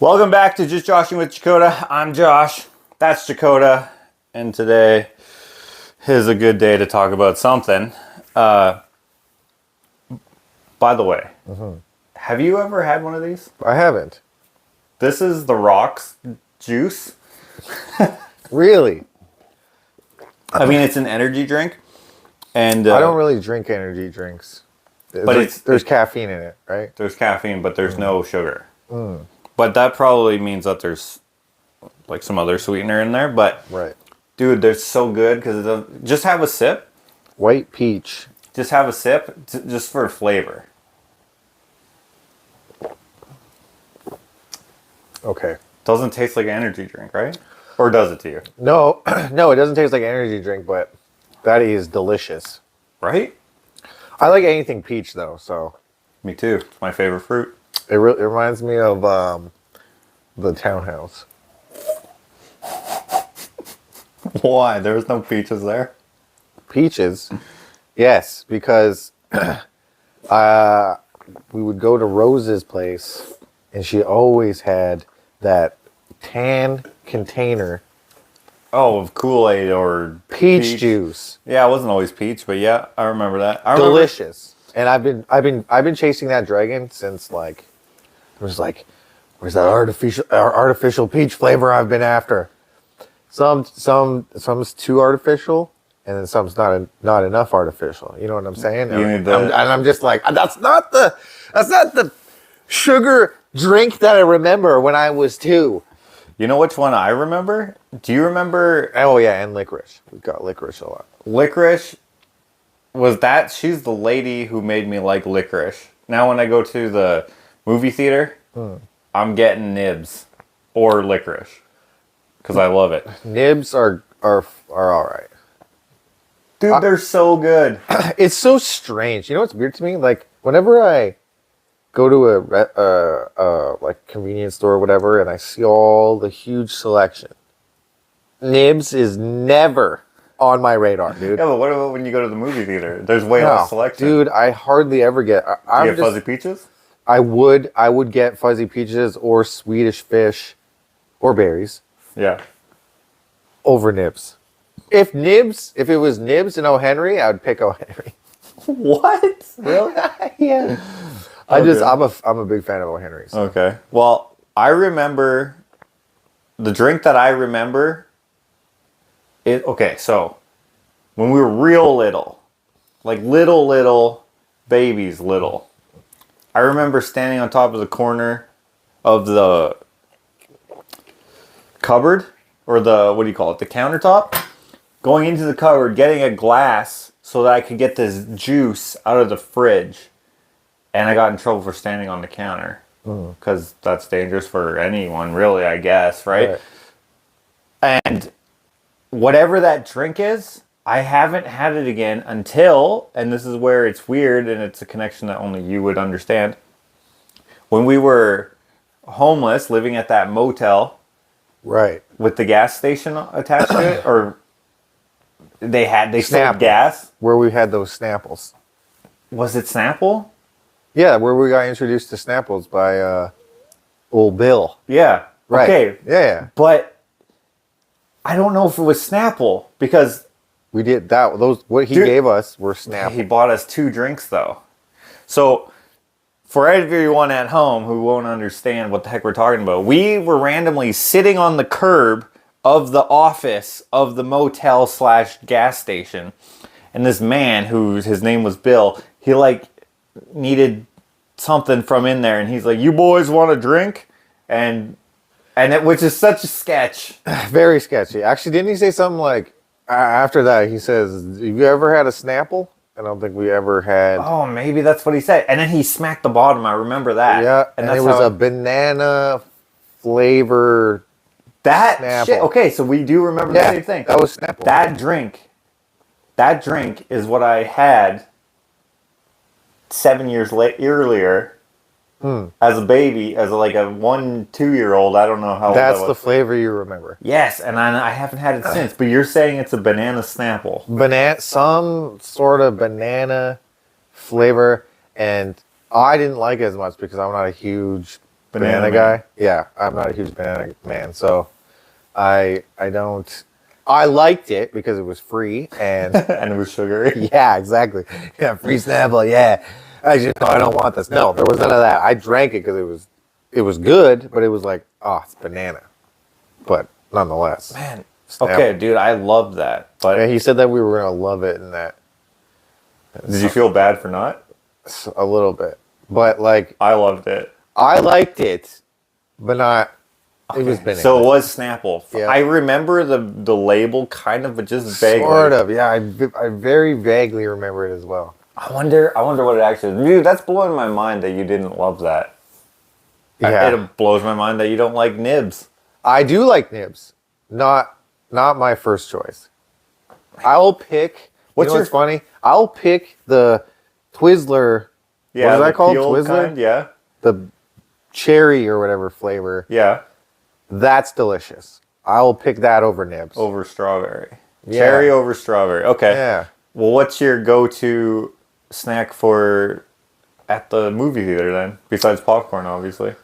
Welcome back to Just Joshing with Jakota. I'm Josh. That's Jakota. And today is a good day to talk about something. By the way, have you ever had one of these? I haven't. This is the Rock's juice. Really? I mean, it's an energy drink. And I don't really drink energy drinks. But there's caffeine in it, right? There's caffeine, but there's no sugar. But that probably means that there's like some other sweetener in there. But Right. dude, they're so good because it doesn't. Just have a sip. White peach. Just have a sip, just for flavor. Okay. Doesn't taste like an energy drink, right? Or does it to you? No, no, it doesn't taste like an energy drink, but that is delicious. Right? I like anything peach though, so Me too. It's my favorite fruit. it reminds me of the townhouse. Why? There was no peaches there? Peaches, yes, because we would go to Rose's place, and she always had that tan container Oh, of Kool-Aid or peach juice. Yeah, it wasn't always peach, but yeah, I remember that. Delicious. And I've been chasing that dragon since like I was like, where's that artificial peach flavor I've been after? Some's too artificial, and then some's not enough artificial. You know what I'm saying? And I'm just like, that's not the sugar drink that I remember when I was 2. You know which one I remember? Do you remember? Oh yeah, and licorice. We've got licorice a lot. Licorice was that? She's the lady who made me like licorice. Now when I go to the movie theater, I'm getting nibs or licorice because I love it. Nibs are all right. Dude, they're so good. It's so strange. You know what's weird to me? Like whenever I go to a like convenience store or whatever, and I see all the huge selection, Nibs is never on my radar, dude. Yeah, but what about when you go to the movie theater? There's way less selection. Dude, I hardly ever get. Do you get fuzzy peaches? I would get fuzzy peaches or Swedish fish, or berries Yeah. over Nibs. If it was Nibs and O. Henry, I would pick O. Henry. What? Really? Yeah. Okay. I'm a big fan of O. Henry. So. Okay. Well, I remember the drink that I remember. Okay, so when we were real little, like little babies, I remember standing on top of the corner of the cupboard, or what do you call it, the countertop, going into the cupboard, getting a glass so that I could get this juice out of the fridge. And I got in trouble for standing on the counter because that's dangerous for anyone, really, I guess, right? And whatever that drink is, I haven't had it again until, and this is where it's weird and it's a connection that only you would understand. When we were homeless, living at that motel, Right. with the gas station attached to it, or they sold Snapple. gas. Where we had those Snapples. Was it Snapple? Yeah, where we got introduced to Snapples by old Bill. Yeah. Right. Okay. Yeah. But I don't know if it was Snapple because We did that. What he gave us were Snapple. he bought us 2 drinks though. So for everyone at home who won't understand what the heck we're talking about, we were randomly sitting on the curb of the office of the motel / gas station, and this man his name was Bill, he like needed something from in there, and he's like, "You boys want a drink?" Which is such a sketch. Very sketchy. Actually, didn't he say something like, after that, he says, have you ever had a Snapple? I don't think we ever had. Oh, maybe that's what he said. And then he smacked the bottom. I remember that. Yeah, and it was a banana flavor that Snapple. shit. Okay, so we do remember the same thing. That was Snapple. That drink is what I had 7 years earlier as a baby, as like a 1-2-year-old. I don't know how old That's I was. the flavor you remember. Yes, and I haven't had it since. But you're saying it's a banana Snapple. Some sort of banana flavor, and I didn't like it as much because I'm not a huge banana man. guy. Yeah, I'm not a huge banana man, so I don't. I liked it because it was free and And it was sugary. yeah, exactly. Yeah, free Snapple. Yeah, I just I don't want this. No, there was none of that. I drank it because it was good, but it was like it's banana, but nonetheless. Man. Snapple. Okay, dude, I love that. But And he said that we were gonna love it and that did you feel bad for not? a little bit, but like I loved it. I liked it, but not. It was banana. So it was Snapple. Yeah. I remember the label kind of, but just vaguely. Sort of, yeah. I very vaguely remember it as well. I wonder what it actually is. Dude, that's blowing my mind that you didn't love that. Yeah, It blows my mind that you don't like nibs. I do like nibs. Not my first choice. I'll pick. What's What's funny? I'll pick the Twizzler. Yeah, what is the that called? peel Twizzler. kind, yeah. The cherry or whatever flavor. Yeah. That's delicious. I'll pick that over nibs. Over strawberry. Yeah. Cherry over strawberry. Okay. Yeah. Well, what's your go-to snack for at the movie theater then? Besides popcorn, obviously.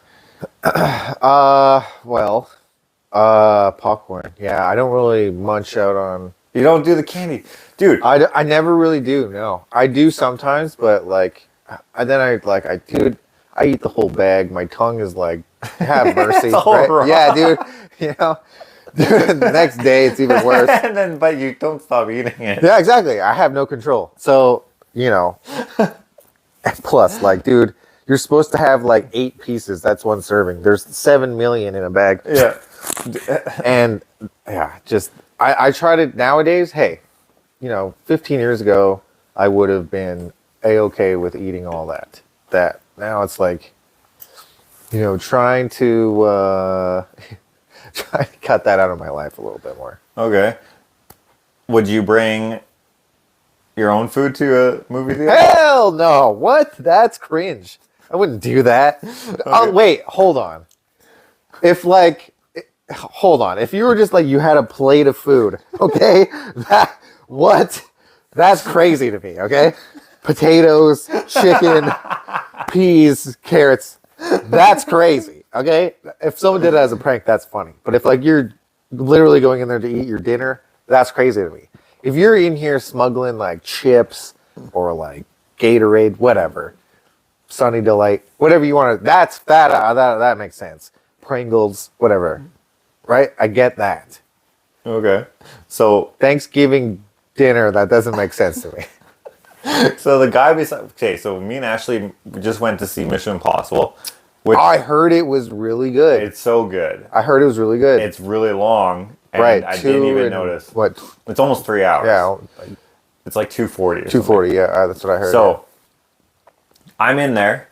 Popcorn. Yeah, I don't really munch out on. You don't do the candy. Dude. I never really do. No, I do sometimes, but like, and then I eat the whole bag. My tongue is like, have mercy. It's all raw. Yeah, dude. You know, dude, the next day it's even worse. And then, but you don't stop eating it. Yeah, exactly. I have no control. So, you know, plus, like, dude, you're supposed to have like 8 pieces. That's one serving. There's 7 million in a bag. Yeah. And yeah, just, I try to nowadays, hey, 15 years ago, I would have been A-okay with eating all that. Now it's like, trying to cut that out of my life a little bit more. Okay. Would you bring your own food to a movie theater? Hell no! What? That's cringe. I wouldn't do that. Oh wait, hold on. If you were just like you had a plate of food, okay? That's crazy to me. Okay, potatoes, chicken, peas, carrots. That's crazy. Okay, if someone did it as a prank, that's funny. But if like you're literally going in there to eat your dinner, that's crazy to me. If you're in here smuggling like chips or like Gatorade, whatever, Sunny Delight, whatever you want to, that makes sense. Pringles, whatever, right? I get that. Okay. So Thanksgiving dinner, that doesn't make sense to me. so the guy beside, okay, so me and Ashley just went to see Mission Impossible, which I heard it was really good. it's so good. I heard it was really good. It's really long, and right. I didn't even notice. What? It's almost 3 hours. Yeah, like It's like 240. 240. Yeah, that's what I heard. So I'm in there,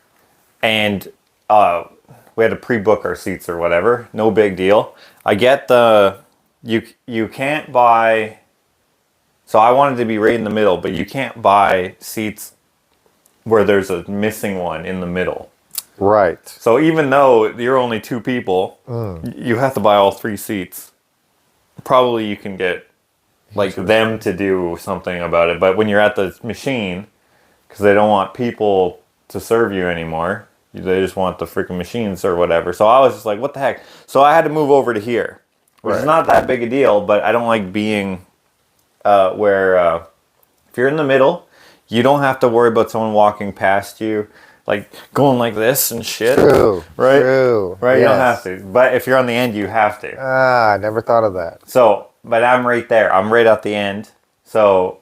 and we had to pre-book our seats or whatever. No big deal. I get you can't buy. So I wanted to be right in the middle, but you can't buy seats where there's a missing one in the middle. Right. So even though you're only 2 people, you have to buy all 3 seats. Probably you can get like them to do something about it. But when you're at the machine, because they don't want people to serve you anymore, they just want the freaking machines or whatever. So I was just like, what the heck? So I had to move over to here, which is not that big a deal, but I don't like being where if you're in the middle, you don't have to worry about someone walking past you, like going like this and shit. True. Right? True. Right? Yes. You don't have to. But if you're on the end, you have to. I never thought of that. So, but I'm right there. I'm right at the end. So,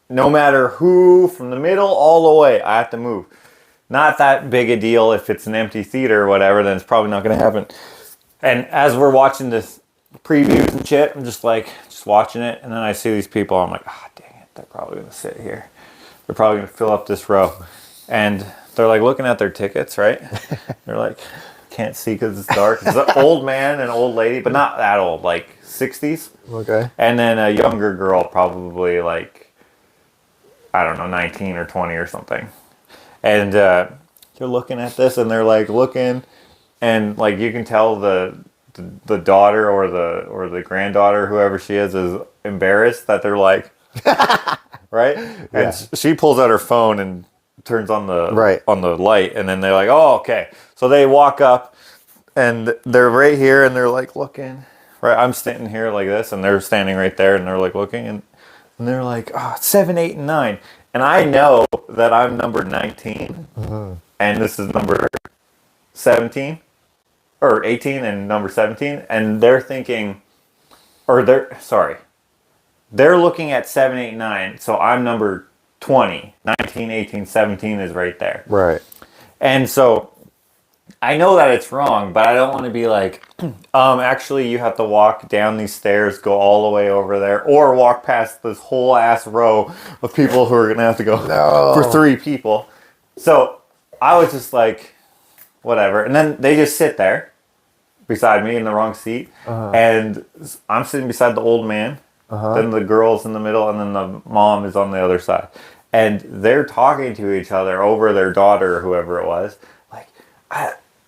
no matter who, from the middle all the way, I have to move. Not that big a deal if it's an empty theater or whatever, then it's probably not going to happen. And as we're watching this previews and shit, I'm just watching it, and then I see these people, I'm like, dang it, they're probably going to sit here. They're probably going to fill up this row. And they're like looking at their tickets, right? They're like, can't see because it's dark. It's an old man and old lady, but not that old, like 60s. Okay. And then a younger girl, probably like, I don't know, 19 or 20 or something. And they're looking at this, and they're like looking, and like you can tell the daughter or the granddaughter, whoever she is embarrassed that they're like, right? And Yeah. she pulls out her phone and turns on the Right. on the light, and then they're like, oh, okay. So they walk up, and they're right here, and they're like looking. Right, I'm standing here like this, and they're standing right there, and they're like looking, and they're like, oh, 7, 8, and 9, and I know that I'm number 19, and this is number 17 or 18, and number 17, and they're thinking, or they're looking at 7, 8, 9, so I'm number 20, 19, 18, 17 is right there. Right. And so I know that it's wrong, but I don't want to be like, actually you have to walk down these stairs, go all the way over there, or walk past this whole ass row of people who are going to have to go for 3 people. So I was just like, whatever. And then they just sit there beside me in the wrong seat. And I'm sitting beside the old man. Then the girl's in the middle, and then the mom is on the other side. And they're talking to each other over their daughter or whoever it was. Like,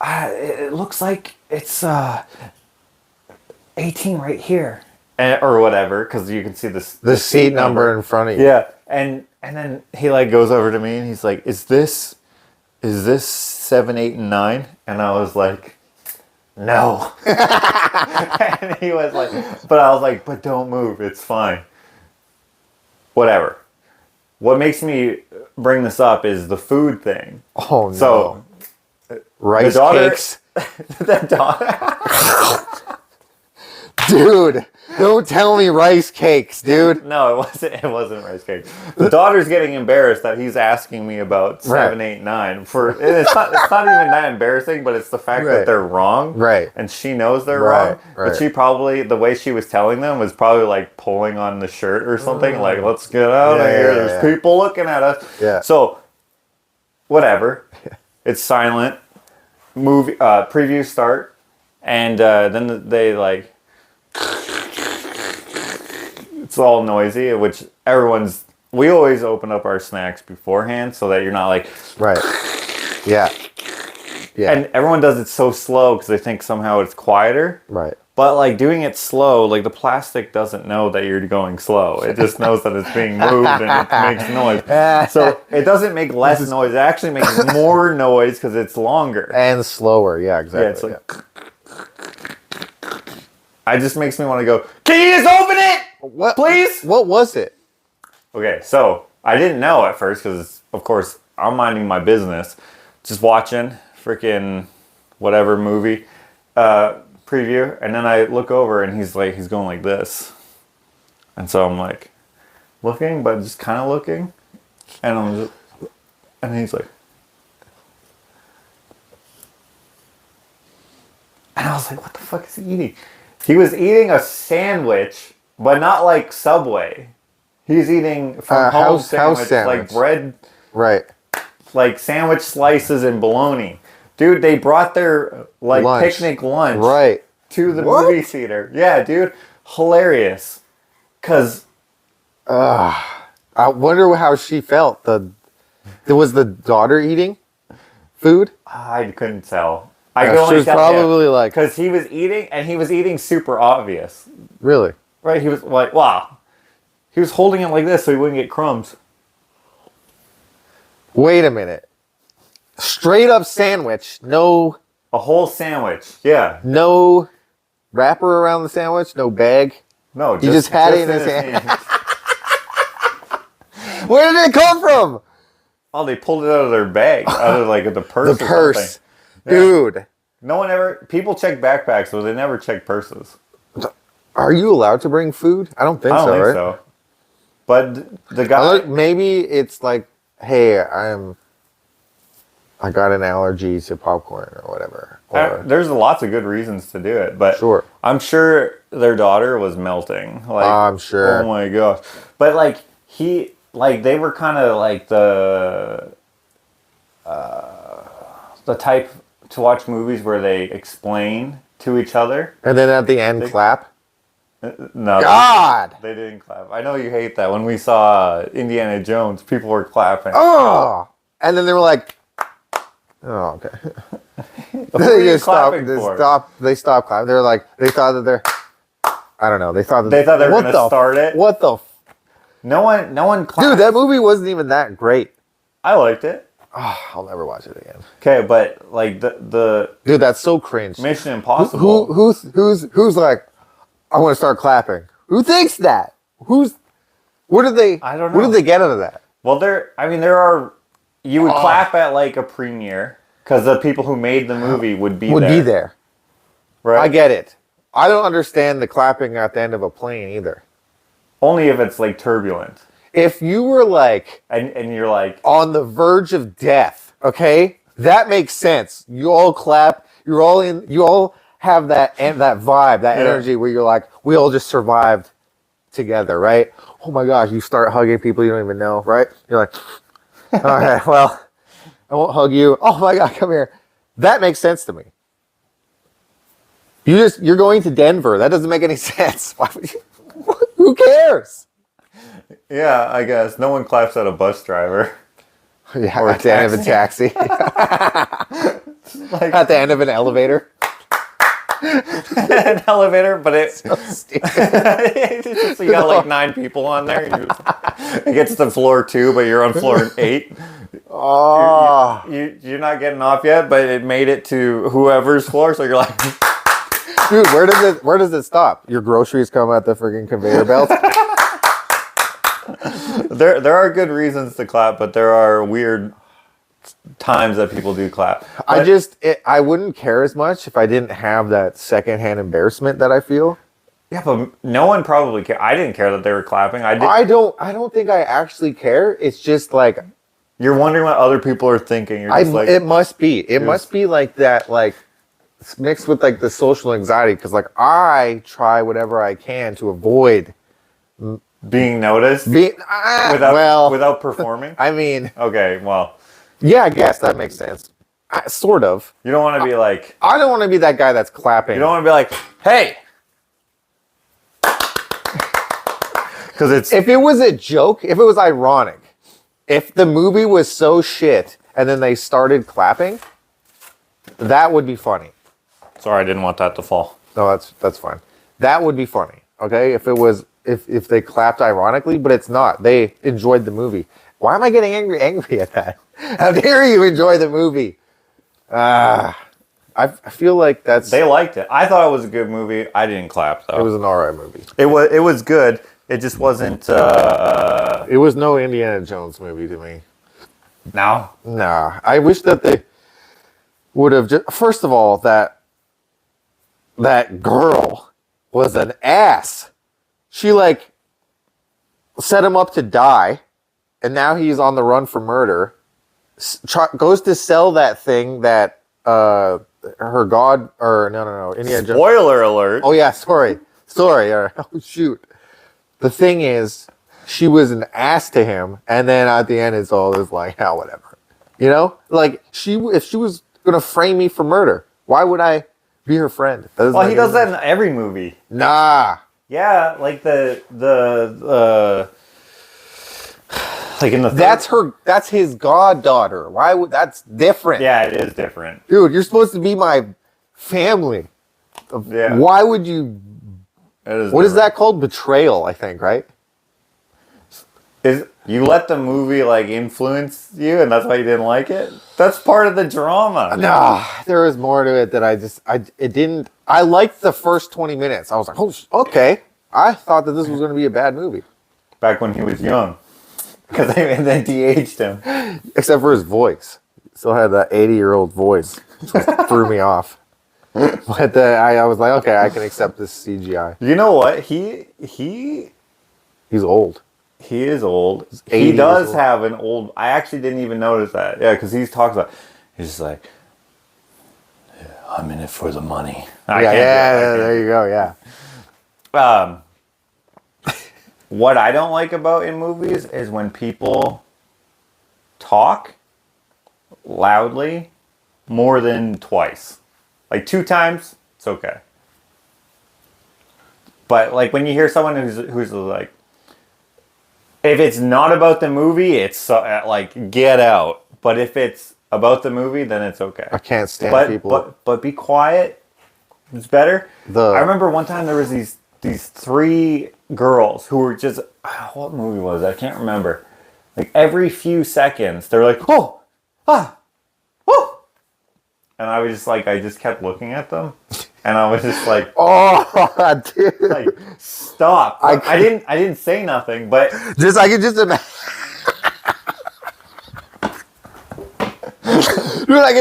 it looks like it's 18 right here. Or whatever, because you can see the seat number in front of you. Yeah. And then he like goes over to me and he's like, is this 7, 8, and 9? And I was like, no. And he was like, but I was like, but don't move, it's fine. Whatever. What makes me bring this up is the food thing. Oh no. So rice cakes. The daughter. Dude, don't tell me rice cakes, dude. No, it wasn't rice cake. The daughter's getting embarrassed that he's asking me about 7, 8, 9. And it's not even that embarrassing, but it's the fact that they're wrong. Right. And she knows they're wrong. Right. But she probably, the way she was telling them was probably like pulling on the shirt or something. Like, let's get out of here. There's people looking at us. Yeah. So, whatever. It's silent. Movie previews start. And then they like... It's all noisy, which we always open up our snacks beforehand so that you're not like... Right. Yeah. Yeah. And everyone does it so slow because they think somehow it's quieter. Right. But like doing it slow, like the plastic doesn't know that you're going slow. It just knows that it's being moved and it makes noise. So it doesn't make less noise. It actually makes more noise because it's longer. And slower. Yeah, exactly. Yeah, it's like... It just makes me want to go, can you just open it? What, please? What was it? Okay, so I didn't know at first because, of course, I'm minding my business. Just watching freaking whatever movie preview. And then I look over and he's going like this. And so I'm like looking, but just kind of looking. And he's like. And I was like, what the fuck is he eating? He was eating a sandwich, but not like Subway. He's eating from home sandwich, like bread, right? Like sandwich slices and bologna. Dude, they brought their picnic lunch to the movie theater. Yeah, dude, hilarious. Cause, I wonder how she felt. Was the daughter eating food? I couldn't tell. She was probably like... Because he was eating, and he was eating super obvious. Really? Right, he was like, wow. He was holding it like this so he wouldn't get crumbs. Wait a minute. Straight up sandwich, no... A whole sandwich, yeah. No wrapper around the sandwich, no bag? No, he just had it in his hand. Where did it come from? Oh, they pulled it out of their bag, out of like the purse. The purse. Dude. No one ever... People check backpacks, but they never check purses. Are you allowed to bring food? I don't think so, right? I don't think so. But the guy... Maybe it's like, hey, I got an allergy to popcorn or whatever. Or, there's lots of good reasons to do it, but sure. I'm sure their daughter was melting. Like, I'm sure. Oh my gosh. But like, they were kind of like the type to watch movies where they explain to each other. And then at the end, clap? No. God! They didn't clap. I know you hate that. When we saw Indiana Jones, people were clapping. Oh! And then they were like, oh, okay. They stopped clapping. They're like, they thought that they're, I don't know. They thought they were going to start it. What the? No one clapped. Dude, that movie wasn't even that great. I liked it. I'll never watch it again. Okay, but like the Dude, that's so cringe. Mission Impossible. Who's like, I want to start clapping? Who thinks that? What did they? I don't know. What did they get out of that? Well, there are. You would clap at like a premiere because the people who made the movie would be there. Right. I get it. I don't understand the clapping at the end of a plane either. Only if it's like turbulent. If you were like and you're like on the verge of death, okay, that makes sense. You all clap. You're all in. You all have that vibe, that energy where you're like, we all just survived together, right? Oh my gosh, you start hugging people you don't even know, right? You're like, okay, well, I won't hug you. Oh my God, come here. That makes sense to me. You're going to Denver. That doesn't make any sense. Why would you? Who cares? Yeah, I guess no one claps at a bus driver. Yeah, or at the end of a taxi. Like, at the end of an elevator. An elevator, but it's so stupid. so you got like 9 people on there. It gets to floor 2, but you're on floor 8. Oh, you're not getting off yet, but it made it to whoever's floor. So you're like, dude, where does it stop? Your groceries come at the freaking conveyor belt. There are good reasons to clap, but there are weird times that people do clap. But I wouldn't care as much if I didn't have that secondhand embarrassment that I feel. Yeah, but no one probably cared. I didn't care that they were clapping. I don't think I actually care. It's just like you're wondering what other people are thinking. You're just like, it must be. It must be like that, like mixed with like the social anxiety. Because like I try whatever I can to avoid being noticed without performing. I mean, okay, well, yeah, I guess that makes sense. Sort of. You don't want to be like. I don't want to be that guy that's clapping. You don't want to be like, hey. Because if it was a joke, if it was ironic, if the movie was so shit and then they started clapping, that would be funny. Sorry, I didn't want that to fall. No, that's fine. That would be funny. Okay, if it was if they clapped ironically, but it's not. They enjoyed the movie. Why am I getting angry at that? How dare you enjoy the movie? I feel like they liked it. I thought it was a good movie. I didn't clap though. It was an alright movie. It was good. It just wasn't. It was no Indiana Jones movie to me. No. Nah. I wish that they would have just. First of all, that girl was an ass. She like set him up to die, and now he's on the run for murder. Goes to sell that thing that her god or no Indiana Jones. Spoiler alert. Oh yeah, sorry. Oh shoot. The thing is, she was an ass to him, and then at the end, it's all this like, hell, whatever. You know, like if she was gonna frame me for murder, why would I be her friend? Well, he does that in every movie. Nah. Yeah, like the like in the that's his goddaughter. Why would that's different? Yeah, it is different. Dude, you're supposed to be my family. Yeah. Why would you? What is that called? Betrayal, I think, right? Is you let the movie like influence you, and that's why you didn't like it? That's part of the drama. Nah, there is more to it that it didn't. I liked the first 20 minutes. I was like, oh, okay. I thought that this was going to be a bad movie. Back when he was young, because they de-aged him, except for his voice. He still had that 80-year-old voice, which threw me off. But I was like, okay, I can accept this CGI. You know what? He's old. He is old. He does have an old. I actually didn't even notice that. Yeah, because he talks about. He's just like, yeah, I'm in it for the money. There you go. Yeah. What I don't like about in movies is when people talk loudly more than twice. Like 2 times, it's okay. But like when you hear someone who's like, if it's not about the movie, it's like get out. But if it's about the movie, then it's okay. I can't stand people. But be quiet. It's better. I remember one time there was these 3 girls who were just what movie was it? I can't remember. Like every few seconds, they're like, oh, ah, woo. And I was just like, I just kept looking at them. And I was just like, oh, dude. like, stop. I didn't say nothing, but I can just imagine. Dude, I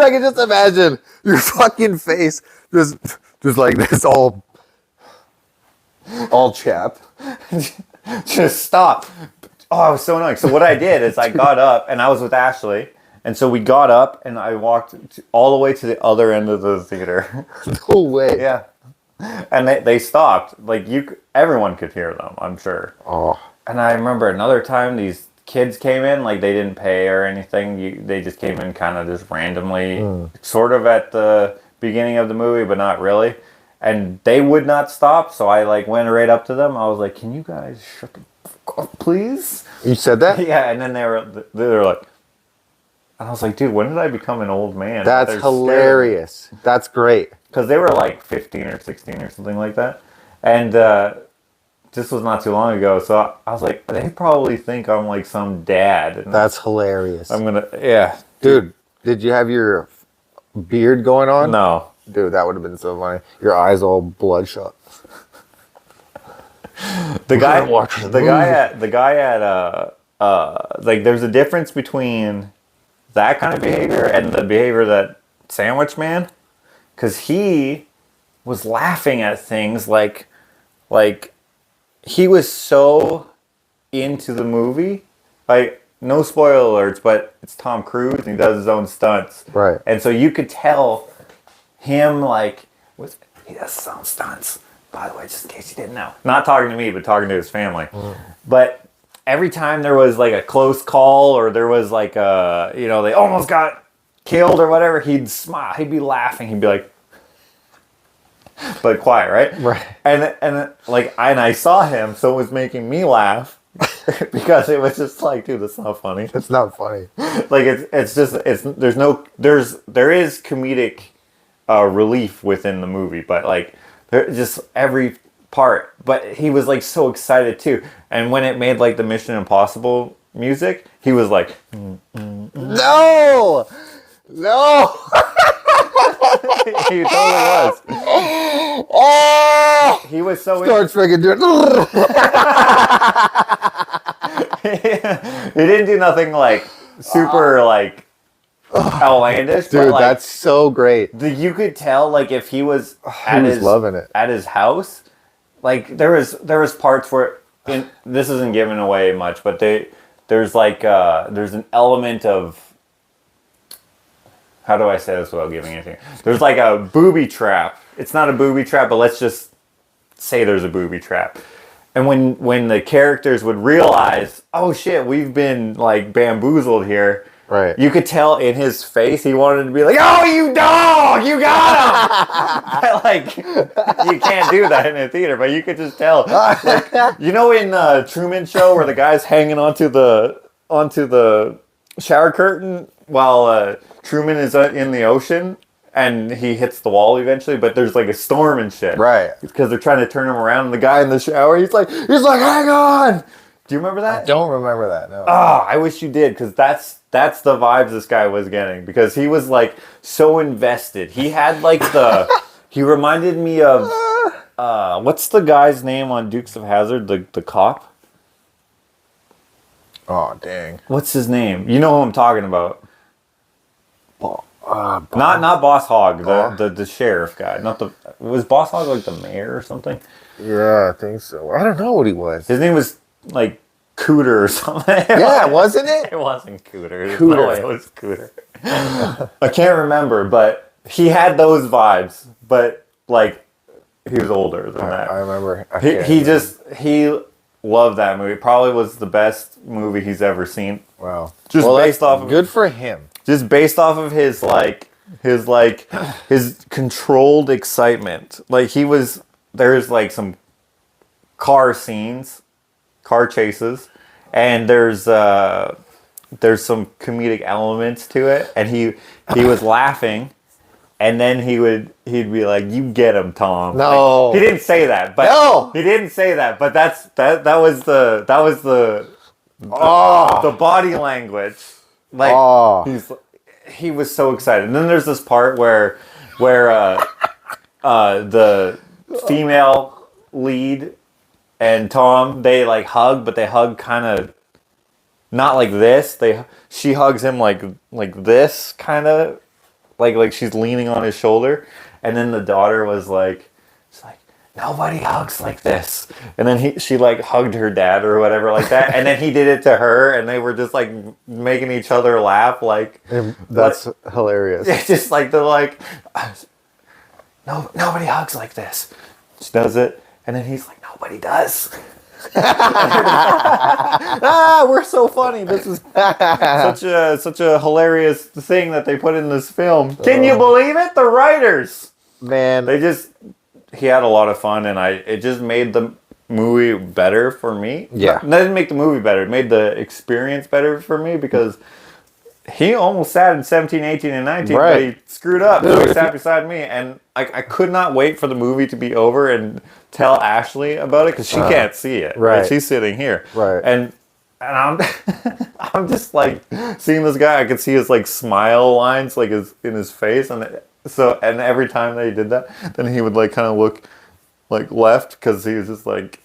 can just imagine your fucking face just like this, all chap. just stop. Oh, I was so annoying. So what I did is I got up, and I was with Ashley, and so we got up, and I walked all the way to the other end of the theater. No way. Yeah, and they stopped. Like everyone could hear them, I'm sure. Oh. And I remember another time these kids came in, like they didn't pay or anything. They just came in kind of just randomly, sort of at the beginning of the movie, but not really. And they would not stop, so I like went right up to them. I was like, "Can you guys shut the fuck up, please?" You said that? Yeah, and then they were like, and I was like, "Dude, when did I become an old man?" That's hilarious. That's great. Because they were like 15 or 16 or something like that, and this was not too long ago. So I was like, they probably think I'm like some dad. And that's hilarious. Yeah, dude. Did you have your beard going on? No. Dude, that would have been so funny. Your eyes all bloodshot. The guy at like there's a difference between that kind of behavior and the behavior that Sandwich Man, because he was laughing at things like he was so into the movie, like no spoiler alerts, but it's Tom Cruise and he does his own stunts, right? And so you could tell him he does his own stunts. By the way, just in case you didn't know. Not talking to me, but talking to his family. But every time there was like a close call or there was like they almost got killed or whatever, he'd smile. He'd be laughing. He'd be like, but quiet, right? Right. And I saw him, so it was making me laugh because it was just like, dude, that's not funny. It's not funny. Like there is comedic relief within the movie, but like just every part. But he was like so excited too, and when it made like the Mission Impossible music, he was like, no. He totally was. Oh, he was so starts freaking doing. He didn't do nothing like super like outlandish, dude. but, like, that's so great. You could tell like if he was loving it at his house. Like there was parts where this isn't giving away much, but there's an element of, how do I say this without giving anything? There's like a booby trap. It's not a booby trap, but let's just say there's a booby trap. And when the characters would realize, oh shit, we've been like bamboozled here. Right. You could tell in his face he wanted to be like, oh, you dog, you got him. But like, you can't do that in a theater, but you could just tell. Like, you know in Truman Show where the guy's hanging onto the shower curtain while Truman is in the ocean and he hits the wall eventually, but there's like a storm and shit. Right. Because they're trying to turn him around, and the guy in the shower, he's like, hang on. Do you remember that? I don't remember that, no. Oh, I wish you did, because that's the vibes this guy was getting, because he was like so invested. He had like he reminded me of, what's the guy's name on Dukes of Hazzard, the cop? Oh, dang. What's his name? You know who I'm talking about. Not Boss Hogg, the sheriff guy. Was Boss Hogg like the mayor or something? Yeah, I think so. I don't know what he was. His name was like Cooter or something. Yeah, wasn't it? It wasn't Cooter. No way it was Cooter. I can't remember, but he had those vibes. But like, he was older than that. I remember. He loved that movie. Probably was the best movie he's ever seen. Wow. Based off of, good for him. Just based off of his controlled excitement. Like there's like some car chases, and there's some comedic elements to it, and he was laughing, and then he'd be like, "You get him, Tom." No, like, he didn't say that, but that was the the body language. Like he was so excited. And then there's this part where the female lead and Tom, they like hug, but they hug kind of not like this. She hugs him like this kind of like she's leaning on his shoulder. And then the daughter was like, she's like, nobody hugs like this. And then she like hugged her dad or whatever like that. And then he did it to her, and they were just like making each other laugh. Like that's hilarious. It's just like they're like, no, nobody hugs like this. She does it, and then he's like, nobody does. We're so funny. This is such a hilarious thing that they put in this film. Can you believe it? The writers, man, he had a lot of fun, and it just made the movie better for me. Yeah, it didn't make the movie better. It made the experience better for me because he almost sat in 17, 18, and 19, but he screwed up. So he sat beside me, and I could not wait for the movie to be over and tell Ashley about it because she can't see it. Right. She's sitting here. Right. And I'm I'm just like seeing this guy. I could see his like smile lines like in his face, and every time that he did that, then he would like kind of look like left because he was just like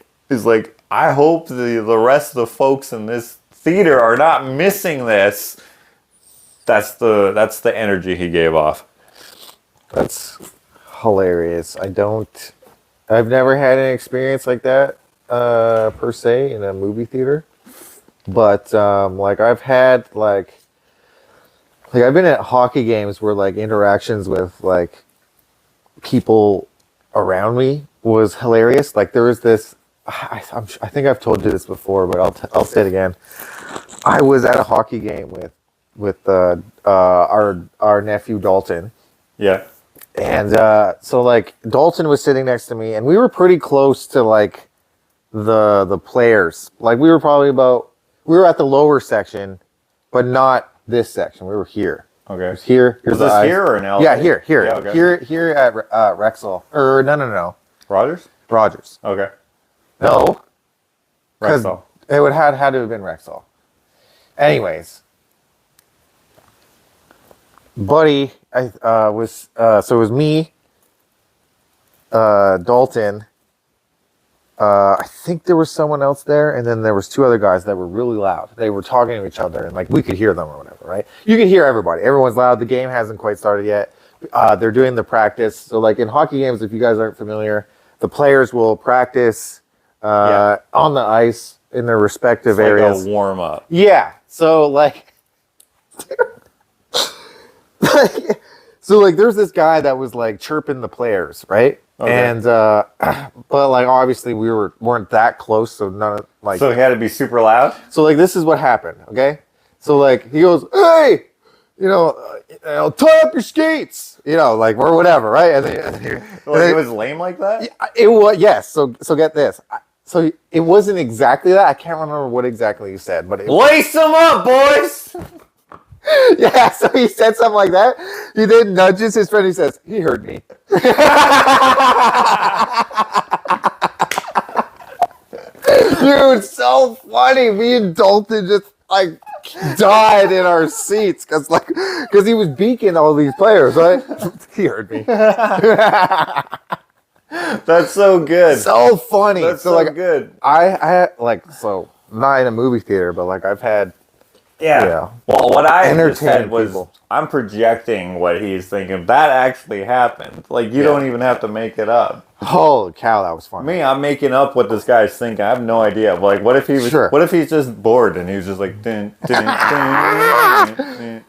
I hope the rest of the folks in this theater are not missing this. That's the energy he gave off. That's hilarious. I've never had an experience like that per se in a movie theater, but like I've had like I've been at hockey games where like interactions with like people around me was hilarious. Like there was this. I think I've told you this before, but I'll say it again. I was at a hockey game with our nephew Dalton. Yeah. And so like Dalton was sitting next to me, and we were pretty close to like the players. Like we were at the lower section, but not this section. We were here. Okay. Here's here. Was this here or in LA? Yeah, here. Yeah, okay. Here at Rexall. Or no. Rogers? Okay. No. Rexall. It would had to have been Rexall. Anyways. Buddy, it was me, Dalton. I think there was someone else there, and then there was two other guys that were really loud. They were talking to each other, and like we could hear them or whatever, right? You can hear everybody. Everyone's loud. The game hasn't quite started yet. They're doing the practice. So like in hockey games, if you guys aren't familiar, the players will practice on the ice in their respective areas. Like a warm up. Yeah. So like. So like there's this guy that was like chirping the players, right? Okay. And but like obviously we weren't that close, so none of like so he had to be super loud. So like this is what happened, okay? So like he goes, hey, tie up your skates, like or whatever, right? And it was lame like that. It was yes. So get this. So it wasn't exactly that. I can't remember what exactly he said, but lace them up, boys. Yeah, so he said something like that. He then nudges his friend. He says, he heard me. Dude, so funny. Me and Dalton just like died in our seats because he was beaking all these players, right? He heard me. That's so good. So funny. That's so good. I so not in a movie theater, but like I've had. Yeah. Well, what I just said was, people. I'm projecting what he's thinking. That actually happened. Like, you don't even have to make it up. Holy cow, that was funny. Me, I'm making up what this guy's thinking. I have no idea. Like, what if he was? Sure. What if he's just bored and he was just like, dun, dun, dun,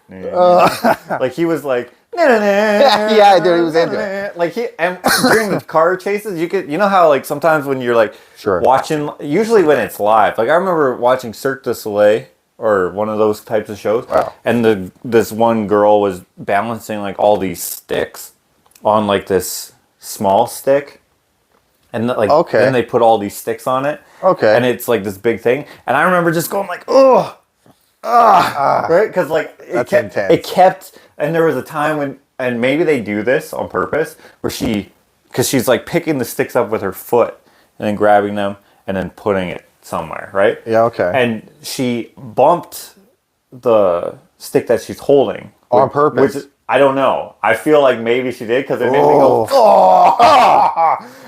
like he was like, yeah, dude, he was into it. Like and during the car chases, you know how like sometimes when you're like watching, usually when it's live. Like I remember watching Cirque du Soleil. Or one of those types of shows. Wow. And this one girl was balancing like all these sticks on like this small stick. And like then they put all these sticks on it. Okay. And it's like this big thing. And I remember just going like, right? Because like it kept, and there was a time when, and maybe they do this on purpose, where because she's like picking the sticks up with her foot and then grabbing them and then putting it somewhere, right? Yeah, okay. And she bumped the stick that she's holding On purpose. Which I don't know. I feel like maybe she did because it made me go,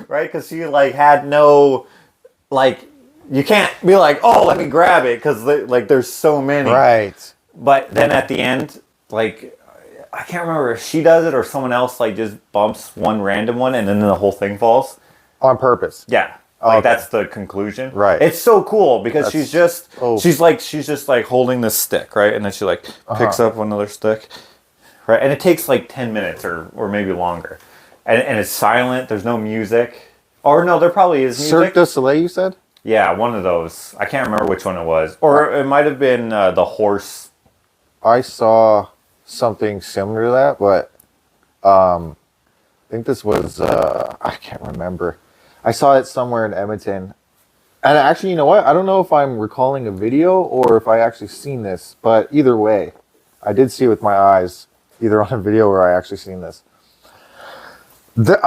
right? Because she like had no, like, you can't be like, oh, let me grab it because like there's so many. Right. But then at the end, like, I can't remember if she does it or someone else like just bumps one random one and then the whole thing falls. On purpose. Yeah. Like that's the conclusion. Right. It's so cool because she's just she's just like holding this stick, right? And then she like picks up another stick. Right. And it takes like 10 minutes or maybe longer. And it's silent, there's no music. Or no, there probably is music. Cirque du Soleil, you said? Yeah, one of those. I can't remember which one it was. Or it might have been the horse. I saw something similar to that, but I think this was I can't remember. I saw it somewhere in Edmonton. And actually, you know what? I don't know if I'm recalling a video or if I actually seen this, but either way, I did see it with my eyes, either on a video or I actually seen this. There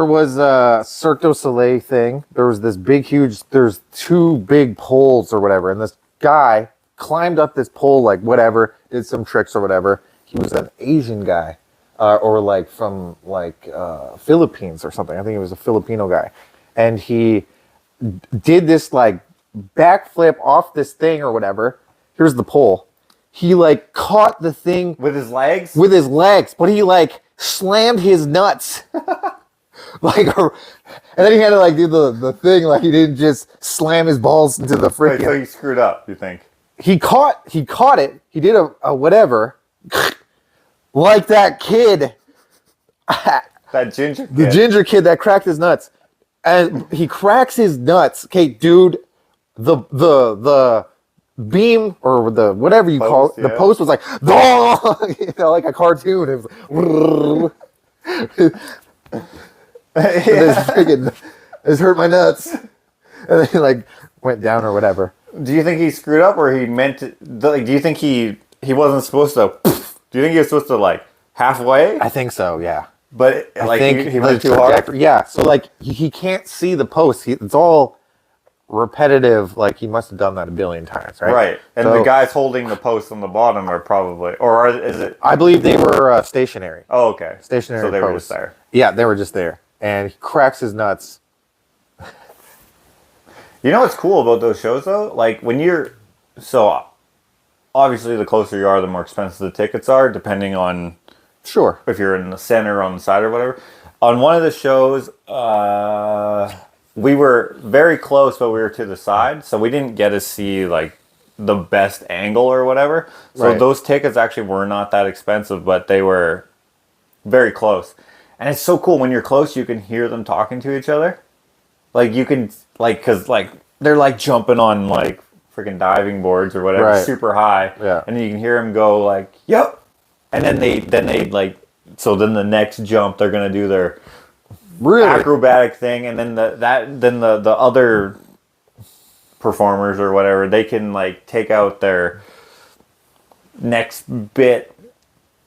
was a Cirque du Soleil thing. There was this big, huge, there's two big poles or whatever, and this guy climbed up this pole, like whatever, did some tricks or whatever. He was an Asian guy. Or like from like Philippines or something. I think it was a Filipino guy. And he did this like backflip off this thing or whatever. Here's the pole. He like caught the thing With his legs? with his legs, but he like slammed his nuts. Like, and then he had to like do the thing, like he didn't just slam his balls into the freaking. So he screwed up, you think? He caught it. He did a whatever. Like that kid. That ginger kid. The ginger kid that cracked his nuts. And he cracks his nuts. Okay, dude, the beam or the whatever you call it, the post was like, you know, like a cartoon. It was like, it's hurt my nuts. And then he like went down or whatever. Do you think he screwed up or he meant to, like, do you think he wasn't supposed to, do you think he was supposed to like halfway? I think so, yeah. But like he went too hard? Yeah, so like he can't see the post. It's all repetitive. Like he must have done that a billion times, right? Right. And so, the guys holding the post on the bottom are probably, or is it? I believe they were stationary. Oh, okay. Stationary. So they were posts. just there. Yeah, they were just there. And he cracks his nuts. You know what's cool about those shows though? Like when you're, so obviously the closer you are, the more expensive the tickets are, depending on Sure. if you're in the center or on the side or whatever. On one of the shows, we were very close, but we were to the side, so we didn't get to see like the best angle or whatever. So Right. those tickets actually were not that expensive, but they were very close. And it's so cool when you're close, you can hear them talking to each other. Like you can, like, cause like they're like jumping on like freaking diving boards or whatever, Right. super high. Yeah. And then you can hear them go like, "Yep," and then they like, so then the next jump they're gonna do their Really? acrobatic thing, and then the other performers or whatever, they can like take out their next bit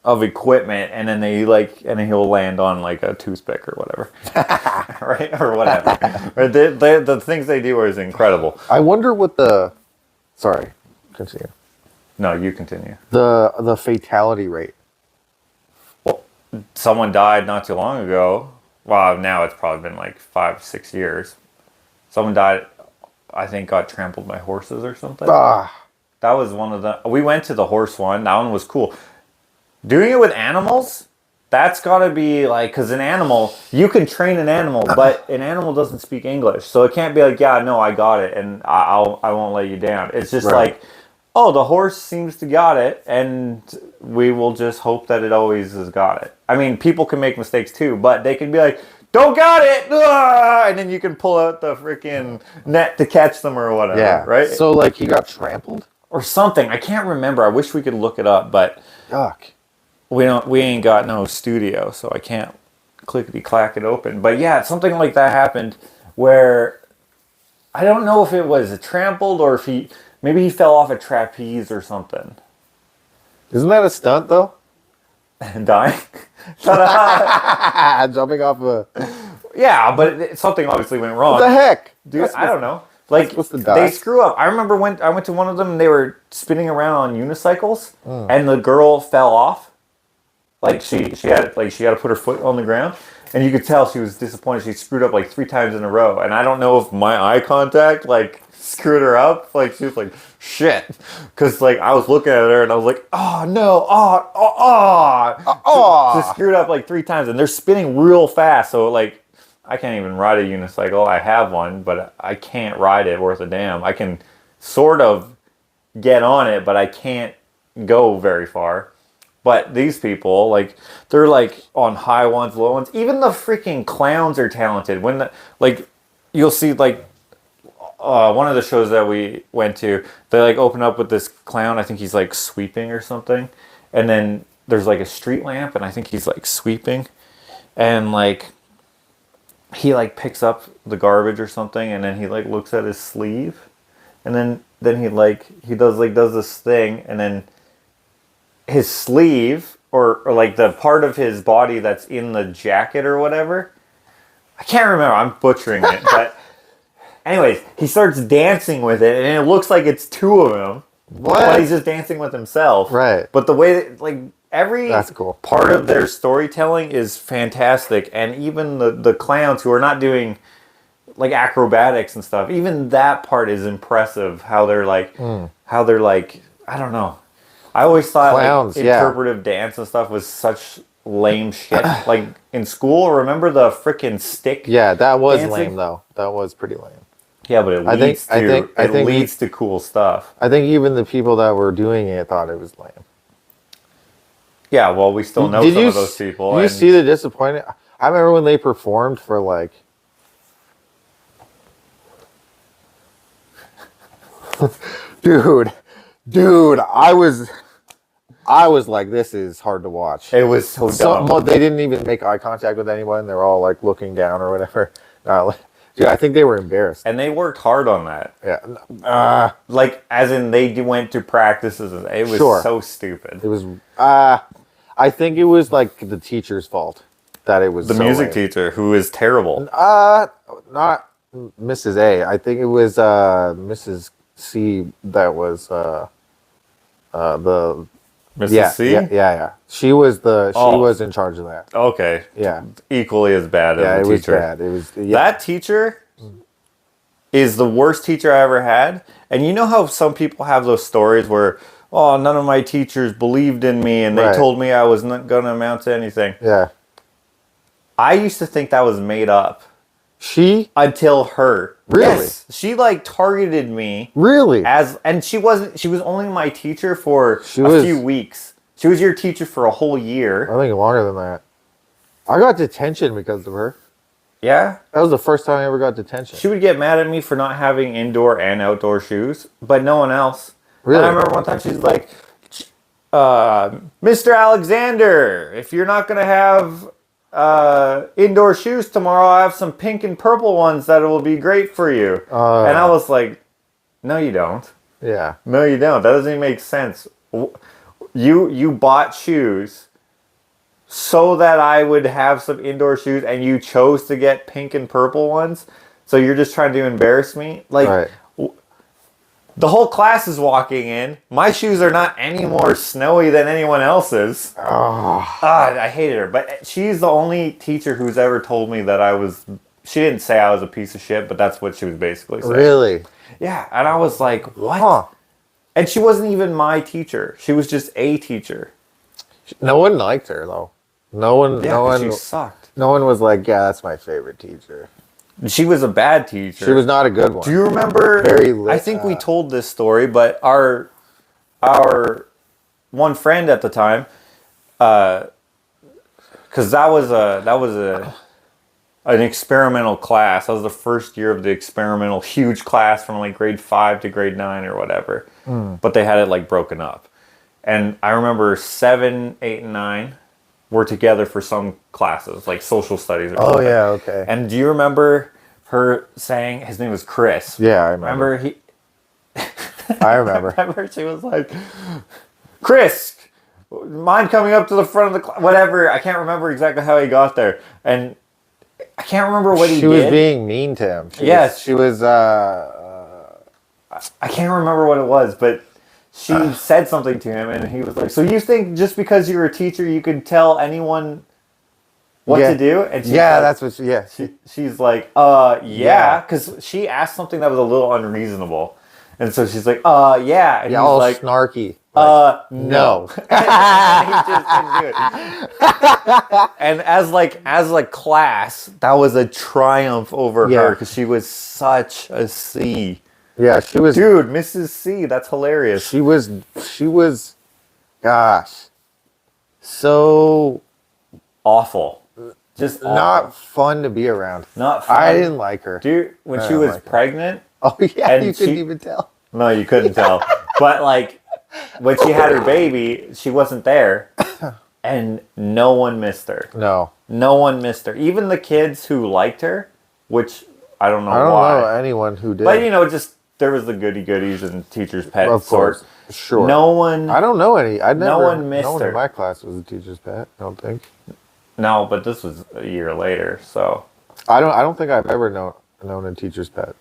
of equipment, and then they like, and then he'll land on like a toothpick or whatever, right, or whatever. Or the things they do is incredible. I wonder what the. Sorry, continue. No, you continue. The fatality rate. Well, someone died not too long ago. Well, now it's probably been like 5-6 years. Someone died, I think, got trampled by horses or something. Ah. That was one of the. We went to the horse one. That one was cool. Doing it with animals, that's got to be like, because an animal, you can train an animal, but an animal doesn't speak English, so it can't be like, yeah, no, I got it, and I won't let you down. It's just Right. like, oh, the horse seems to got it, and we will just hope that it always has got it. I mean, people can make mistakes too, but they can be like, don't got it, ah! And then you can pull out the freaking net to catch them or whatever, Yeah. right? So like he got trampled. Or something. I can't remember. I wish we could look it up, but Yuck. we ain't got no studio, so I can't clickety clack it open. But yeah, something like that happened where I don't know if it was trampled or if maybe he fell off a trapeze or something. Isn't that a stunt though? And dying. Ta-da! Jumping off a. Yeah, but something obviously went wrong. What the heck? Dude, I don't know. Like, supposed to they die? screw up. I remember when I went to one of them and they were spinning around on unicycles and the girl fell off. Like she had to put her foot on the ground, and you could tell she was disappointed. She screwed up like 3 times in a row, and I don't know if my eye contact like screwed her up. Like she was like shit, because like I was looking at her and I was like, oh no, She screwed up like 3 times, and they're spinning real fast. So like I can't even ride a unicycle. I have one, but I can't ride it worth a damn. I can sort of get on it, but I can't go very far. But these people, like, they're like on high ones, low ones. Even the freaking clowns are talented. When you'll see like one of the shows that we went to, they like open up with this clown. I think he's like sweeping or something, and then there's like a street lamp, and I think he's like sweeping, and like he like picks up the garbage or something, and then he like looks at his sleeve, and then he does this thing, and then his sleeve or like the part of his body that's in the jacket or whatever. I can't remember. I'm butchering it. But anyways, he starts dancing with it and it looks like it's 2 of them. What? But he's just dancing with himself. Right. But the way that, like, every That's cool. part of their storytelling is fantastic. And even the clowns who are not doing like acrobatics and stuff, even that part is impressive. How they're like, I don't know. I always thought Clowns, like, interpretive dance and stuff was such lame shit. Like in school, remember the freaking stick? Yeah, that was dancing? lame though. That was pretty lame. Yeah, but it leads to cool stuff. I think even the people that were doing it thought it was lame. Yeah, well, we still know some of those people. Did you see the disappointment? I remember when they performed for like. Dude, I was like, this is hard to watch. It was so dumb. They didn't even make eye contact with anyone. They were all like looking down or whatever. Dude, I think they were embarrassed. And they worked hard on that. Yeah. Like, as in they went to practices. It was so stupid. It was, I think it was like the teacher's fault that it was the music teacher, who is terrible. Not Mrs. A. I think it was Mrs. C. That was the Mrs. C? Yeah. She was in charge of that. Okay. Yeah. Equally as bad as the teacher. It was bad. That teacher is the worst teacher I ever had. And you know how some people have those stories where, oh, none of my teachers believed in me and they told me I was not going to amount to anything. Yeah. I used to think that was made up. Until her. Really? Yes. She like targeted me. Really? And she was only my teacher for a few weeks. She was your teacher for a whole year. I think longer than that. I got detention because of her. Yeah? That was the first time I ever got detention. She would get mad at me for not having indoor and outdoor shoes, but no one else. Really? And I remember one time she's like, Mr. Alexander, if you're not going to have indoor shoes tomorrow, I have some pink and purple ones that will be great for you. And I was like, no, you don't. Yeah. No, you don't. That doesn't even make sense. You bought shoes so that I would have some indoor shoes, and you chose to get pink and purple ones. So you're just trying to embarrass me? Like, the whole class is walking in. My shoes are not any more snowy than anyone else's. I hated her. But she's the only teacher who's ever told me that I was... She didn't say I was a piece of shit, but that's what she was basically saying. Really? Yeah. And I was like, what? Huh. And she wasn't even my teacher. She was just a teacher. No one liked her, though. She sucked. No one was like, yeah, that's my favorite teacher. She was a bad teacher. She was not a good one. Do you remember? I think we told this story, but our one friend at the time, because that was an experimental class. That was the first year of the experimental huge class from like grade 5 to grade 9 or whatever. But they had it like broken up, and I remember 7, 8, and 9 were together for some classes, like social studies or something. Oh, yeah, okay. And do you remember her saying, his name was Chris? Yeah, I remember. I remember. I remember she was like, Chris, mind coming up to the front of the class? Whatever. I can't remember exactly how he got there. And I can't remember what he did. She was being mean to him. She was I can't remember what it was, but she said something to him, and he was like, "So you think just because you're a teacher, you can tell anyone what to do?" And she's yeah, like, that's what she's like, yeah, because she asked something that was a little unreasonable, and so she's like, yeah, and yeah, he's all like, snarky. no. And he just didn't do it. And as class, that was a triumph over her because she was such a C. Yeah, she was. Dude, Mrs. C, that's hilarious. She was, gosh, so Awful. Just not awful. fun to be around. Not fun. I didn't like her. Dude, when I she don't was like her. pregnant. Oh yeah, and you couldn't even tell. No, you couldn't tell. But like, when she had her baby, she wasn't there. And no one missed her. No. No one missed her. Even the kids who liked her, which I don't know why. I don't know anyone who did. But, you know, just there was the goody-goodies and teacher's pet Of course. Sure. No one... I don't know any. No one missed no one her. in my class was a teacher's pet, I don't think. No, but this was a year later, so... I don't think I've ever known a teacher's pet.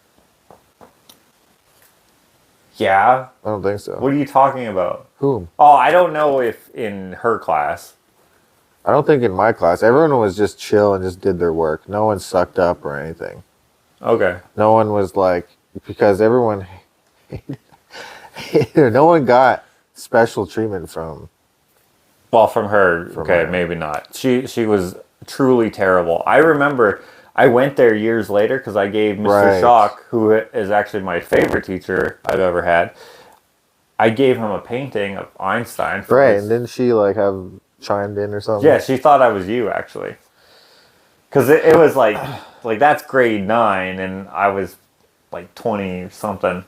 Yeah? I don't think so. What are you talking about? Whom? Oh, I don't know if in her class. I don't think in my class. Everyone was just chill and just did their work. No one sucked up or anything. Okay. No one was like, because everyone, no one got special treatment from. Well, from her, okay, her. maybe not. She was truly terrible. I remember I went there years later because I gave Mr. Right. Schock, who is actually my favorite teacher I've ever had, I gave him a painting of Einstein. Right, and didn't she like have chimed in or something? Yeah, she thought I was you, actually. Because it was like that's grade 9, and I was like 20 something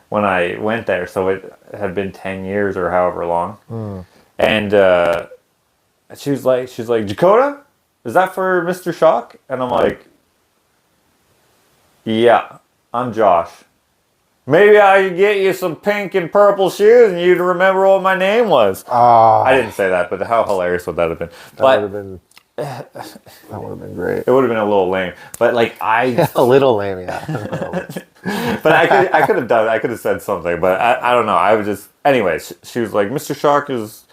when I went there, so it had been 10 years or however long. And she was like, Jakota, is that for Mr. Schock? And I'm like, yeah, I'm Josh. Maybe I could get you some pink and purple shoes and you'd remember what my name was. I didn't say that, but how hilarious would that have been? That would have been great. It would have been a little lame. But like A little lame, yeah. but I could have done it. I could have said something, but I don't know. I was just, anyways, she was like, Mr. Schock is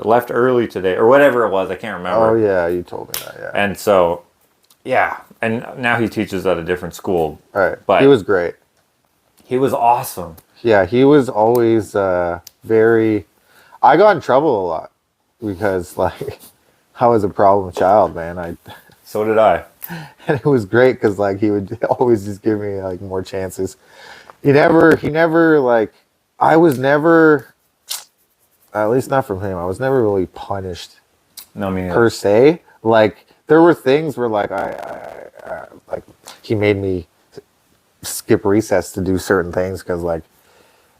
left early today, or whatever it was. I can't remember. Oh yeah, you told me that. Yeah. And so, yeah, and now he teaches at a different school. All right, but he was great. He was awesome. Yeah, he was always very. I got in trouble a lot because like I was a problem child, man. So did I. And it was great because like he would always just give me like more chances. He never like I was never, at least not from him. I was never really punished. No, me neither. Per se. Like there were things where like I like he made me skip recess to do certain things because like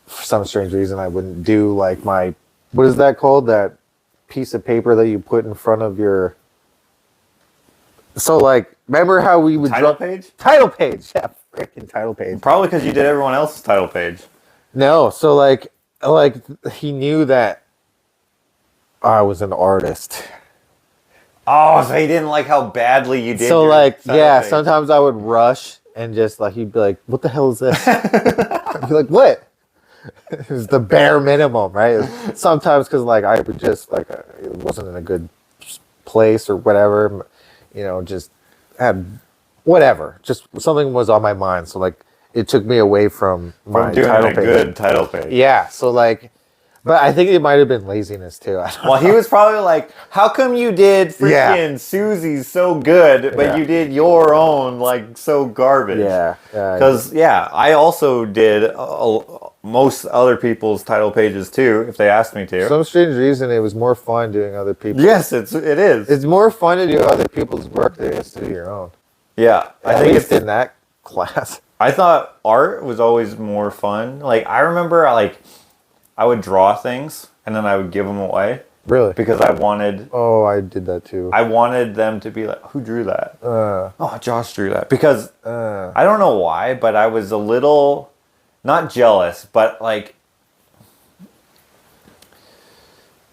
for some strange reason I wouldn't do like my, what is that called, that piece of paper that you put in front of your, so like remember how we would Title page? Title page, yeah, freaking title page. Probably because you did everyone else's title page. No, so like he knew that I was an artist. Oh, so he didn't like how badly you did. So your like title yeah, page. sometimes I would rush and just like he'd be like, "What the hell is this?" I'd be like, "What?" It was the bare minimum, right? Sometimes because like I would just like it wasn't in a good place or whatever, you know, just had whatever, just something was on my mind. So like it took me away from my doing title a page. good title page. Yeah, so like. But I think it might have been laziness too. Well, he was probably like, how come you did freaking Susie's so good, but you did your own like so garbage? Yeah. Because, I also did most other people's title pages too, if they asked me to. For some strange reason, it was more fun doing other people's. Yes, it is. It's more fun to do other people's work than it is to do your own. Yeah. I At think least in that class. I thought art was always more fun. Like, I remember, I would draw things and then I would give them away. Really? Because I wanted... Oh, I did that too. I wanted them to be like, who drew that? Oh, Josh drew that. Because I don't know why, but I was a little, not jealous, but like...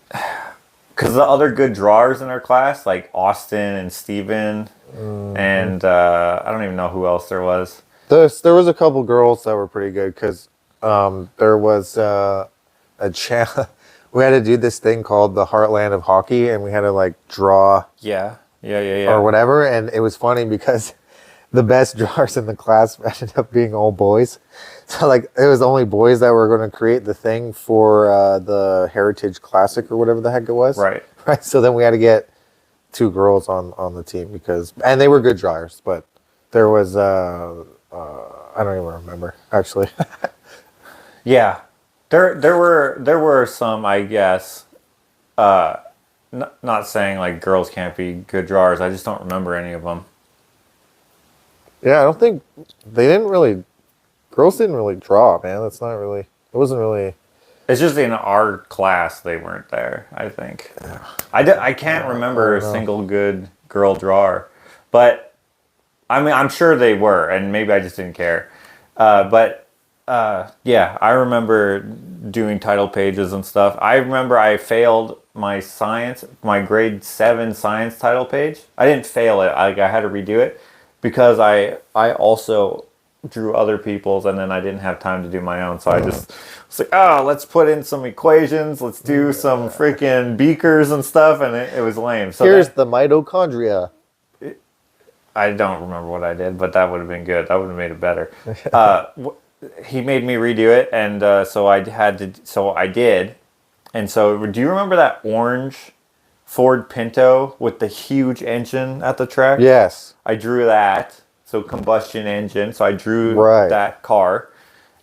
Because the other good drawers in our class, like Austin and Steven, and I don't even know who else there was. There was a couple girls that were pretty good because there was a channel. We had to do this thing called the Heartland of Hockey, and we had to like draw Yeah. or whatever. And it was funny because the best drawers in the class ended up being all boys. So like it was only boys that were going to create the thing for the Heritage Classic or whatever the heck it was. Right. Right. So then we had to get 2 girls on the team and they were good drawers, but there was I don't even remember actually. Yeah. There were some, I guess, not saying like girls can't be good drawers. I just don't remember any of them. Yeah, I don't think girls didn't really draw, man. That's not really, it wasn't really. It's just in our class they weren't there, I think. I can't remember a single good girl drawer. But, I mean, I'm sure they were, and maybe I just didn't care. Yeah, I remember doing title pages and stuff. I remember I failed my grade 7 science title page. I didn't fail it. I had to redo it because I also drew other people's, and then I didn't have time to do my own. So I just was like, oh, let's put in some equations. Let's do some freaking beakers and stuff. And it was lame. So here's the mitochondria. I don't remember what I did, but that would have been good. That would have made it better. He made me redo it, and so I did. And so, do you remember that orange Ford Pinto with the huge engine at the track? Yes. I drew that. So combustion engine. So I drew that car,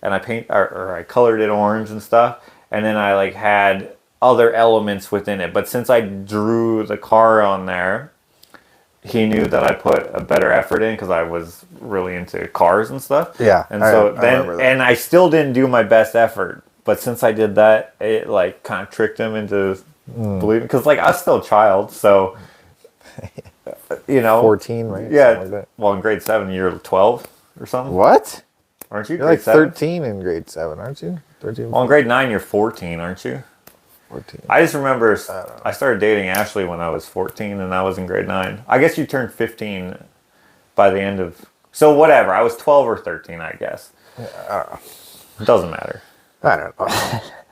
and I colored it orange and stuff. And then I like had other elements within it. But since I drew the car on there, he knew that I put a better effort in because I was really into cars and stuff. Yeah. And so and I still didn't do my best effort. But since I did that, it like kind of tricked him into believing. Because like I was still a child, so 14, right? Yeah. Like that. Well, in grade 7, you're 12 or something. What? Aren't you? You're like 13 in grade 7, aren't you? 13. Well, in grade 9, you're 14, aren't you? 14. I just remember I started dating Ashley when I was 14, and I was in grade 9. I guess you turned 15 by the end of... So whatever, I was 12 or 13, I guess. I don't know. It doesn't matter. I don't know.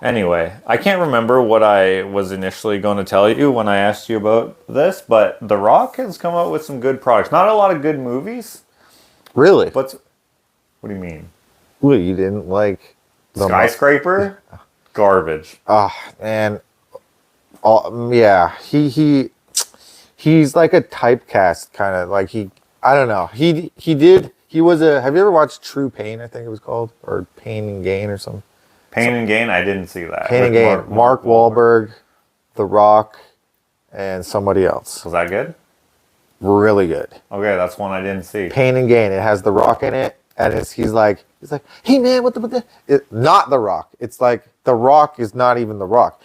Anyway, I can't remember what I was initially going to tell you when I asked you about this, but The Rock has come out with some good products. Not a lot of good movies. Really? But what do you mean? What, you didn't like... Skyscraper? Garbage. Man. Yeah. He's like a typecast kind of, like I don't know. Have you ever watched True Pain, I think it was called? Or Pain and Gain or something? Pain and Gain? I didn't see that. Pain and Gain. Mark Wahlberg, The Rock, and somebody else. Was that good? Really good. Okay, that's one I didn't see. Pain and Gain. It has The Rock in it, and he's like, hey man, what the? Not The Rock. It's like The Rock is not even The Rock.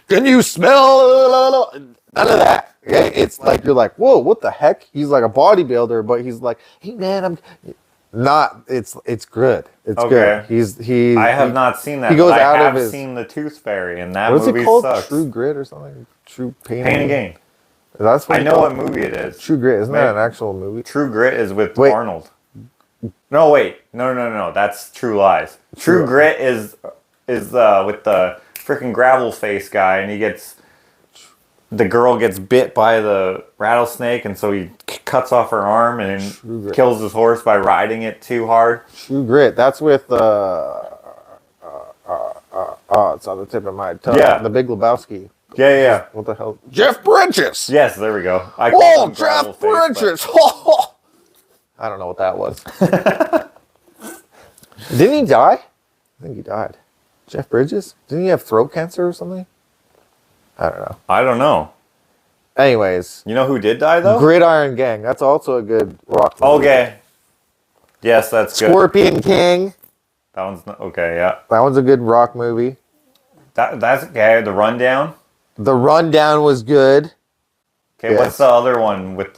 Can you smell? None of that. Okay? It's like you're like, whoa, what the heck? He's like a bodybuilder, but he's like, hey man, I'm not. It's good. It's okay. Good. I have not seen that. He goes out I of his. have seen the Tooth Fairy, and that What's movie it called? sucks. True Grit or something? True Pain and Gain. That's what I know what movie it is. True Grit. Isn't that an actual movie? True Grit is with Arnold. No, wait. No. That's True Lies. True Grit is with the freaking gravel face guy, and the girl gets bit by the rattlesnake, and so he cuts off her arm and kills his horse by riding it too hard. True Grit. That's with it's on the tip of my tongue. Yeah. The Big Lebowski. Yeah. What the hell? Jeff Bridges. Yes, there we go. Jeff Bridges. I don't know what that was. Didn't he die? I think he died. Jeff Bridges? Didn't he have throat cancer or something? I don't know. I don't know. Anyways. You know who did die, though? Gridiron Gang. That's also a good rock movie. Okay. Yes, that's good. Scorpion King. That one's okay, yeah. That one's a good rock movie. That's okay. The Rundown. The Rundown was good. Okay, yes. What's the other one with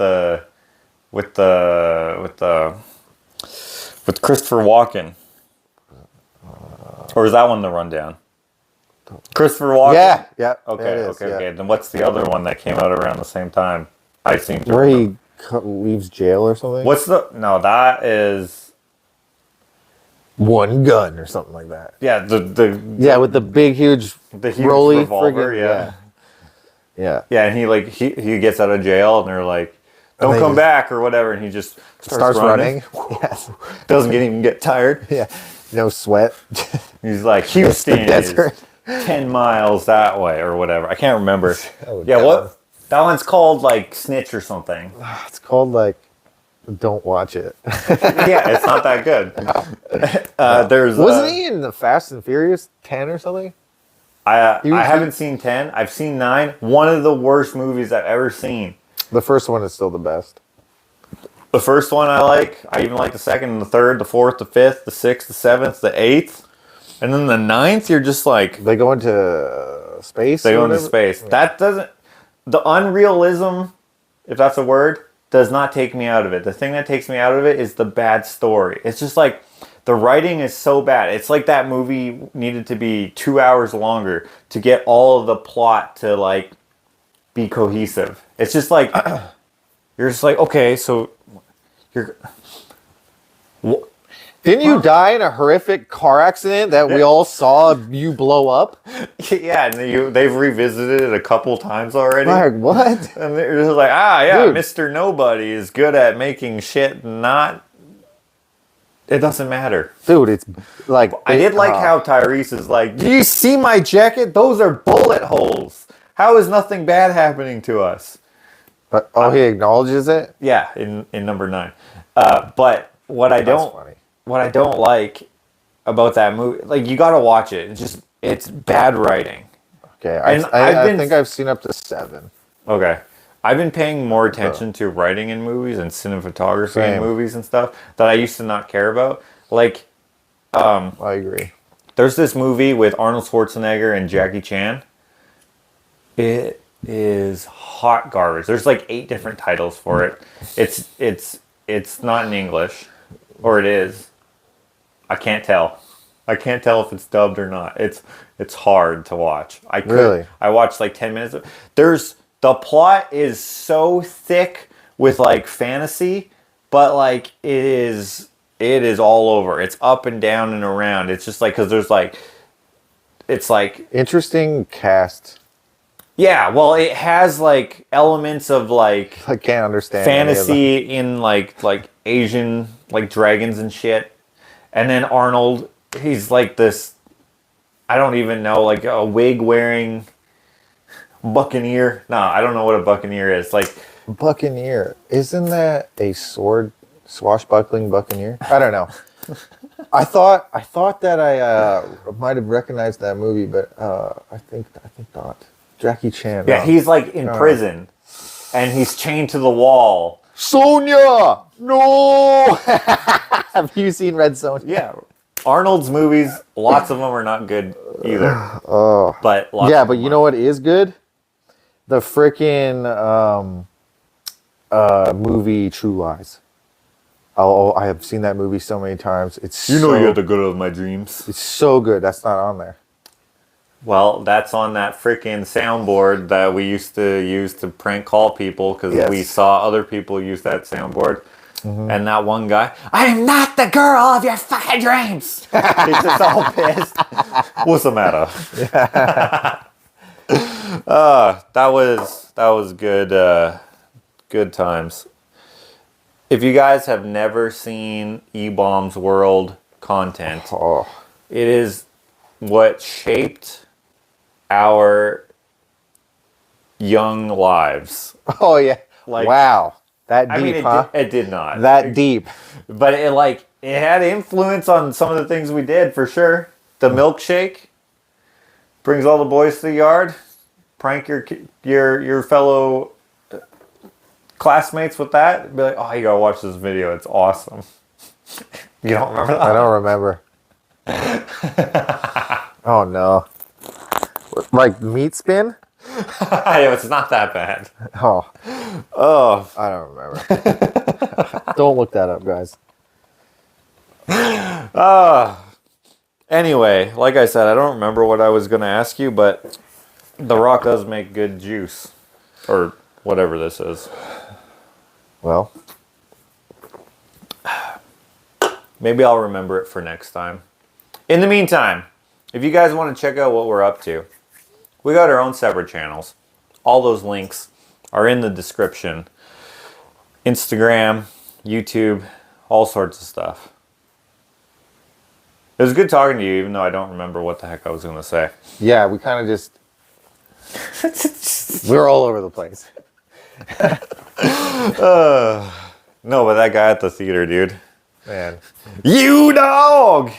Christopher Walken? Or is that one The Rundown? Christopher Walken? Yeah. Okay. Then what's the other one that came out around the same time? I seem to remember. He leaves jail or something? That is one gun or something like that. Yeah, Yeah, with the big, huge, the huge rolly revolver. friggin' Yeah. Yeah, and he gets out of jail, and they're like, "Don't come back" or whatever, and he just starts running. Yes. Doesn't even get tired. Yeah. No sweat. He's like, Houston is desert. 10 miles that way or whatever. I can't remember. Oh, yeah, God. what? That one's called like Snitch or something. It's called like, don't watch it. Yeah, it's not that good. There's Wasn't he in the Fast and Furious 10 or something? I haven't seen 10. I've seen 9. One of the worst movies I've ever seen. The first one is still the best. The first one I like. I even like the second and the third, the fourth, the fifth, the sixth, the seventh, the eighth. And then the ninth, you're just like... They go into space? They go into space. Yeah. That doesn't... The unrealism, if that's a word, does not take me out of it. The thing that takes me out of it is the bad story. It's just like... The writing is so bad. It's like that movie needed to be 2 hours longer to get all of the plot to, like, be cohesive. It's just like... You're just like, okay, so... Didn't you die in a horrific car accident that we all saw you blow up? Yeah, and they've revisited it a couple times already. Mark, what? And they're just like, yeah, Dude. Mr. Nobody is good at making shit not... It doesn't matter. Dude, it's like... I did like how Tyrese is like, do you see my jacket? Those are bullet holes. How is nothing bad happening to us? But he acknowledges it? Yeah, in number 9. But what I don't like about that movie, like, you gotta watch it. It's bad writing. Okay, I think I've seen up to 7. Okay. I've been paying more attention to writing in movies and cinematography in movies and stuff that I used to not care about. Like, I agree. There's this movie with Arnold Schwarzenegger and Jackie Chan. It is hot garbage. There's like 8 different titles for it. It's not in English, or it is. I can't tell. I can't tell if it's dubbed or not. It's hard to watch. Really? I watched like 10 minutes. The plot is so thick with like fantasy, but like it is all over. It's up and down and around. It's just like, because there's like, it's like... Interesting cast. Yeah, well, it has like elements of like... I can't understand fantasy in like Asian, like dragons and shit. And then Arnold, he's like this, I don't even know, like a wig wearing buccaneer. No, I don't know what a buccaneer is. Like, Buccaneer. Isn't that a swashbuckling buccaneer? I don't know. I thought that I might have recognized that movie, but I think not. Jackie Chan. Yeah, he's like in prison, and he's chained to the wall. Sonia! No! Have you seen Red Sonja? Yeah. Arnold's movies, lots of them are not good either. Oh. But but you know what is good? The freaking movie True Lies. I have seen that movie so many times. You're the good of my dreams. It's so good. That's not on there. Well, that's on that freaking soundboard that we used to use to prank call people because we saw other people use that soundboard. Mm-hmm. And that one guy, I am not the girl of your fucking dreams. He's just all pissed. What's the matter? That was good. Good times. If you guys have never seen E-Bomb's World content, it is what shaped our young lives. Oh yeah! Like, wow, that deep, I mean, huh? It did not that deep, but it had influence on some of the things we did for sure. The milkshake brings all the boys to the yard. Prank your fellow classmates with that. Be like, oh, you gotta watch this video. It's awesome. You don't remember that? I don't remember. Oh no! Like meat spin? It's not that bad. Oh, I don't remember. Don't look that up, guys. Anyway, like I said, I don't remember what I was gonna ask you, but The Rock does make good juice, or whatever this is. Well, Maybe I'll remember it for next time. In the meantime, if you guys want to check out what we're up to, we got our own separate channels. All those links are in the description. Instagram, YouTube, all sorts of stuff. It was good talking to you, even though I don't remember what the heck I was going to say. Yeah, we kind of just... we're all over the place. No, but that guy at the theater, dude. Man. You dog!